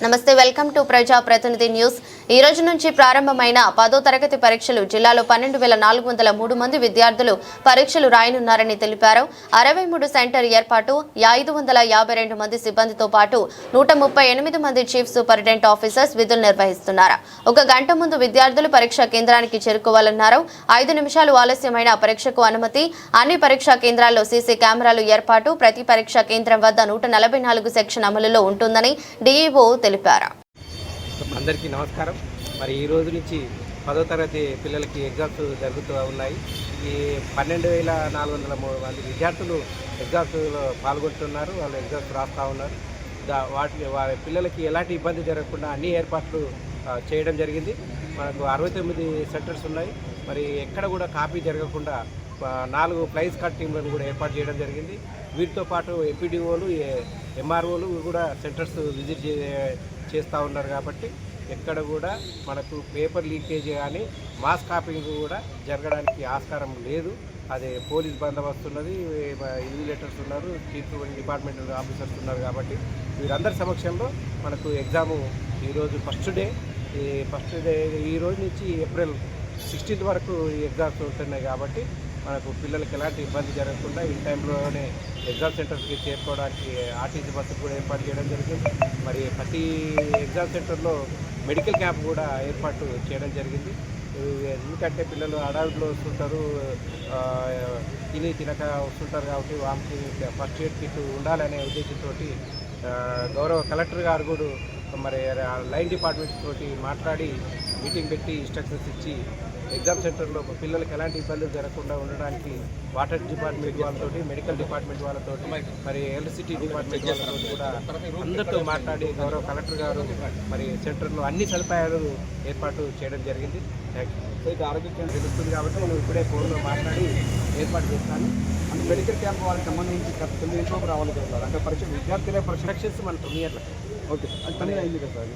నమస్తే, welcome to ప్రజా ప్రతినిధి న్యూస్. ఈ రోజు నుంచి ప్రారంభమైన 10వ తరగతి పరీక్షలు జిల్లాలో 12,403 మంది విద్యార్థులు పరీక్షలు రాయనున్నారని తెలిపారు. 63 సెంటర్ ఏర్పాటు, 552 మంది సిబ్బందితో పాటు 138 మంది చీఫ్ సూపరింటెండెంట్ ఆఫీసర్స్ విధులు నిర్వహిస్తున్నారు. 1 గంట ముందు విద్యార్థులు పరీక్షా కేంద్రానికి చేరుకోవాలన్నారు. 5 నిమిషాలు ఆలస్యమైన పరీక్షకు అనుమతి. అన్ని పరీక్షా కేంద్రాల్లో సీసీ కెమెరాలు ఏర్పాటు. ప్రతి పరీక్షా కేంద్రం వద్ద 144 సెక్షన్ అమలులో ఉంటుందని డీఈఓ తెలిపారు. అందరికీ నమస్కారం. మరి ఈ రోజు నుంచి 10వ తరగతి పిల్లలకి ఎగ్జామ్స్ జరుగుతూ ఉన్నాయి. ఈ 12,403 మంది విద్యార్థులు ఎగ్జామ్స్లో పాల్గొంటున్నారు. వాళ్ళు ఎగ్జామ్స్ రాస్తూ ఉన్నారు. వారి పిల్లలకి ఎలాంటి ఇబ్బంది జరగకుండా అన్ని ఏర్పాట్లు చేయడం జరిగింది. మనకు 69 సెంటర్స్ ఉన్నాయి. మరి ఎక్కడ కూడా కాపీ జరగకుండా 4 ఫ్లైయింగ్ స్క్వాడ్ టీంలను కూడా ఏర్పాటు చేయడం జరిగింది. వీటితో పాటు ఎంపీడీఓలు, ఎంఆర్ఓలు కూడా సెంటర్స్ విజిట్ చేస్తూ ఉన్నారు. కాబట్టి ఎక్కడ కూడా మనకు పేపర్ లీకేజ్ కానీ మాస్ కాపింగ్ కూడా జరగడానికి ఆస్కారం లేదు. అదే పోలీస్ బందోబస్తు ఉన్నది, ఇన్విజిలేటర్స్ ఉన్నారు, చీఫ్ డిపార్ట్మెంట్ ఆఫీసర్స్ ఉన్నారు. కాబట్టి వీరందరి సమక్షంలో మనకు ఎగ్జాము ఈరోజు ఫస్ట్ డే ఈ రోజు నుంచి ఏప్రిల్ 16th వరకు ఈ ఎగ్జామ్స్ ఉంటున్నాయి. కాబట్టి మనకు పిల్లలకి ఎలాంటి ఇబ్బంది జరగకుండా ఈ టైంలోనే ఎగ్జామ్ సెంటర్కి చేరుకోవడానికి ఆర్టీసీ బస్సు కూడా ఏర్పాటు చేయడం జరిగింది. మరి ప్రతి ఎగ్జామ్ సెంటర్లో మెడికల్ క్యాంప్ కూడా ఏర్పాటు చేయడం జరిగింది. ఎందుకంటే పిల్లలు అడవిలో వస్తుంటారు, తినక వస్తుంటారు. కాబట్టి వాళ్ళకి ఫస్ట్ ఎయిడ్ కిట్ ఉండాలనే ఉద్దేశంతో గౌరవ కలెక్టర్ గారు కూడా మరి లైన్ డిపార్ట్మెంట్ తోటి మాట్లాడి మీటింగ్ పెట్టి ఇన్స్ట్రక్షన్స్ ఇచ్చి ఎగ్జామ్ సెంటర్లో పిల్లలకు ఎలాంటి ఇబ్బందులు జరగకుండా ఉండడానికి వాటర్ డిపార్ట్మెంట్ వాళ్ళతోటి, మెడికల్ డిపార్ట్మెంట్ వాళ్ళతోటి, మరి ఎలక్ట్రిసిటీ డిపార్ట్మెంట్ వాళ్ళతో కూడా అందరితో మాట్లాడి గౌరవ కలెక్టర్ గారు మరి సెంటర్లో అన్ని సదుపాయాలు ఏర్పాటు చేయడం జరిగింది. అయితే ఆరోగ్యం తెలుస్తుంది కాబట్టి నేను ఇప్పుడే ఫోన్లో మాట్లాడి ఏర్పాటు చేస్తాను. అంటే మెడికల్ క్యాంప్ వాళ్ళకి సంబంధించి 9 రావాలి కదా. అంటే పరీక్ష విద్యార్థులే పరీక్ష మన 9 గంటలకు. ఓకే, అది 9 అయింది కదా సార్.